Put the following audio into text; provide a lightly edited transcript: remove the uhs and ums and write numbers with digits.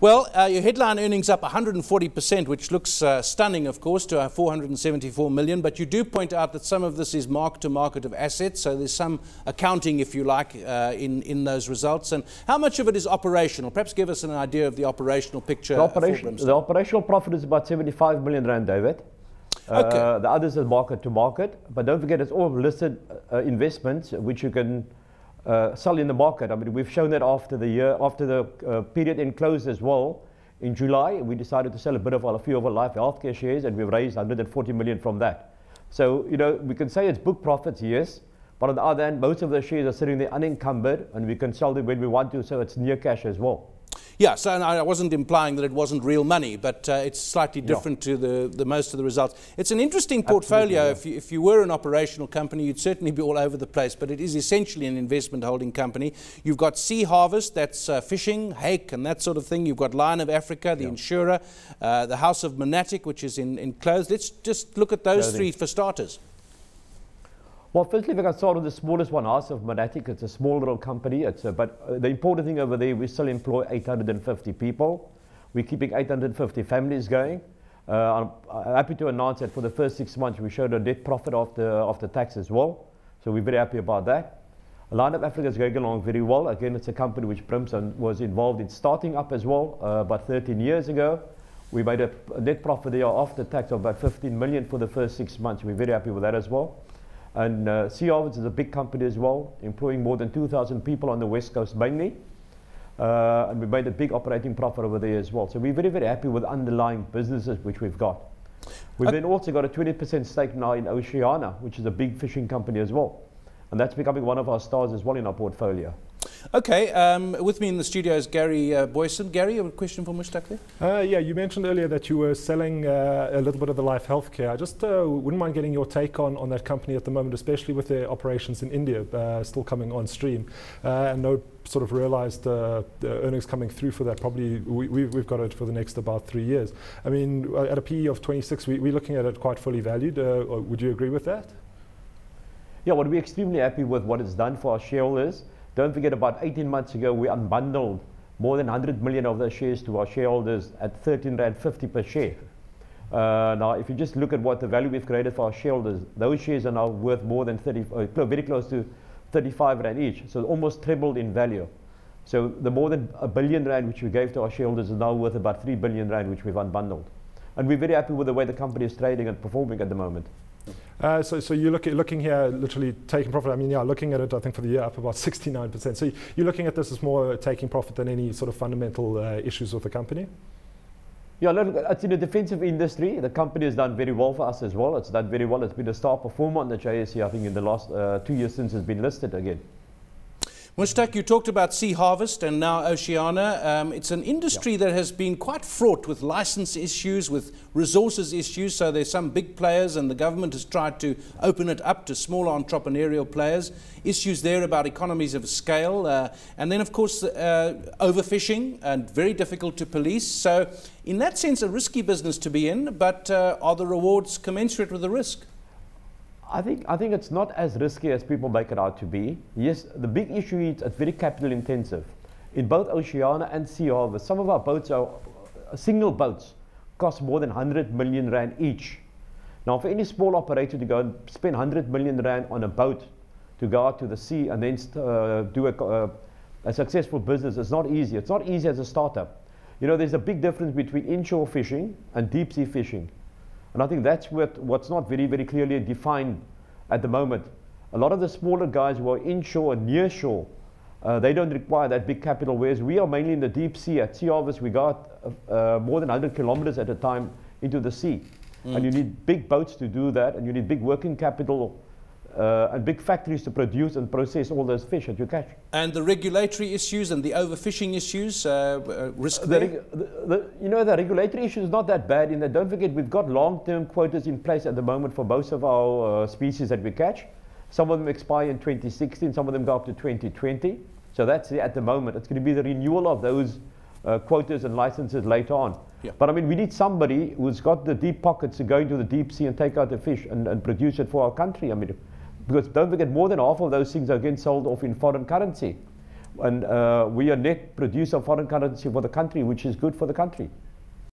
Well, your headline earnings up 140%, which looks stunning, of course, to 474 million. But you do point out that some of this is mark-to-market of assets, so there's some accounting, if you like, in those results. And how much of it is operational? Perhaps give us an idea of the operational picture. The operational profit is about 75 million rand, David. Okay. The others are market-to-market, but don't forget it's all listed investments which you can sell in the market. I mean, we've shown that after the period end closed as well. In July, we decided to sell a few of our life healthcare shares, and we've raised 140 million from that. So, you know, we can say it's book profits, yes, but on the other hand, most of the shares are sitting there unencumbered, and we can sell them when we want to, so it's near cash as well. Yeah, so I wasn't implying that it wasn't real money, but it's slightly different to the most of the results. It's an interesting portfolio. If you were an operational company, you'd certainly be all over the place, but it is essentially an investment holding company. You've got Sea Harvest, that's fishing, hake and that sort of thing. You've got Lion of Africa, the insurer, the House of Mustaq, which is in clothes. Let's just look at those three for starters. Well, firstly, if I can start with the smallest one, House of Mustaq. It's a small little company. But the important thing over there, we still employ 850 people. We're keeping 850 families going. I'm happy to announce that for the first 6 months, we showed a net profit after tax as well. So we're very happy about that. Lion of Africa is going along very well. Again, it's a company which Brimstone was involved in starting up as well about 13 years ago. We made a net profit there after tax of about 15 million for the first 6 months. We're very happy with that as well. And Sea Harvest is a big company as well, employing more than 2,000 people on the West Coast mainly. And we made a big operating profit over there as well. So we're very, very happy with underlying businesses which we've got. We've then also got a 20% stake now in Oceana, which is a big fishing company as well. And that's becoming one of our stars as well in our portfolio. Okay, with me in the studio is Gary Boyson. Gary, you have a question for Mustaq there? Yeah, you mentioned earlier that you were selling a little bit of the life healthcare. I just wouldn't mind getting your take on that company at the moment, especially with their operations in India still coming on stream. And no sort of realized the earnings coming through for that. Probably we've got it for the next about 3 years. I mean, at a PE of 26, we're looking at it quite fully valued. Would you agree with that? Yeah, well, we're extremely happy with what it's done for our shareholders. Don't forget, about 18 months ago, we unbundled more than 100 million of those shares to our shareholders at 13.50 Rand per share. Now, if you just look at what the value we've created for our shareholders, those shares are now worth more than very close to 35 Rand each, so almost tripled in value. So the more than R1 billion which we gave to our shareholders is now worth about 3 billion Rand, which we've unbundled. And we're very happy with the way the company is trading and performing at the moment. So you're looking here, literally taking profit. I mean, yeah, looking at it, I think for the year up about 69%. So you're looking at this as more taking profit than any sort of fundamental issues with the company? Yeah, look, it's in a defensive industry. The company has done very well for us as well. It's done very well. It's been a star performer on the JSE, I think, in the last 2 years since it's been listed again. Mustaq, you talked about Sea Harvest and now Oceana. It's an industry that has been quite fraught with license issues, with resources issues. So there's some big players, and the government has tried to open it up to smaller entrepreneurial players. Issues there about economies of scale. And then, of course, overfishing, and very difficult to police. So in that sense, a risky business to be in, but are the rewards commensurate with the risk? I think it's not as risky as people make it out to be. Yes, the big issue is it's very capital intensive. In both Oceana and Sea Harvest, some of our boats are single boats, cost more than 100 million Rand each. Now, for any small operator to go and spend 100 million Rand on a boat to go out to the sea and then do a successful business, it's not easy. It's not easy as a startup. You know, there's a big difference between inshore fishing and deep sea fishing. And I think that's what's not very, very clearly defined at the moment. A lot of the smaller guys who are inshore and near shore, they don't require that big capital, whereas we are mainly in the deep sea. At Sea Harvest, we got more than 100 kilometers at a time into the sea. And you need big boats to do that, and you need big working capital and big factories to produce and process all those fish that you catch. And the regulatory issues and the overfishing issues, risk there? You know, the regulatory issue is not that bad in that, don't forget, we've got long-term quotas in place at the moment for most of our species that we catch. Some of them expire in 2016, some of them go up to 2020. So that's at the moment. It's going to be the renewal of those quotas and licenses later on. Yeah. But I mean, we need somebody who's got the deep pockets to go into the deep sea and take out the fish and produce it for our country. I mean, because don't forget, more than half of those things are again sold off in foreign currency. And we are net producer of foreign currency for the country, which is good for the country.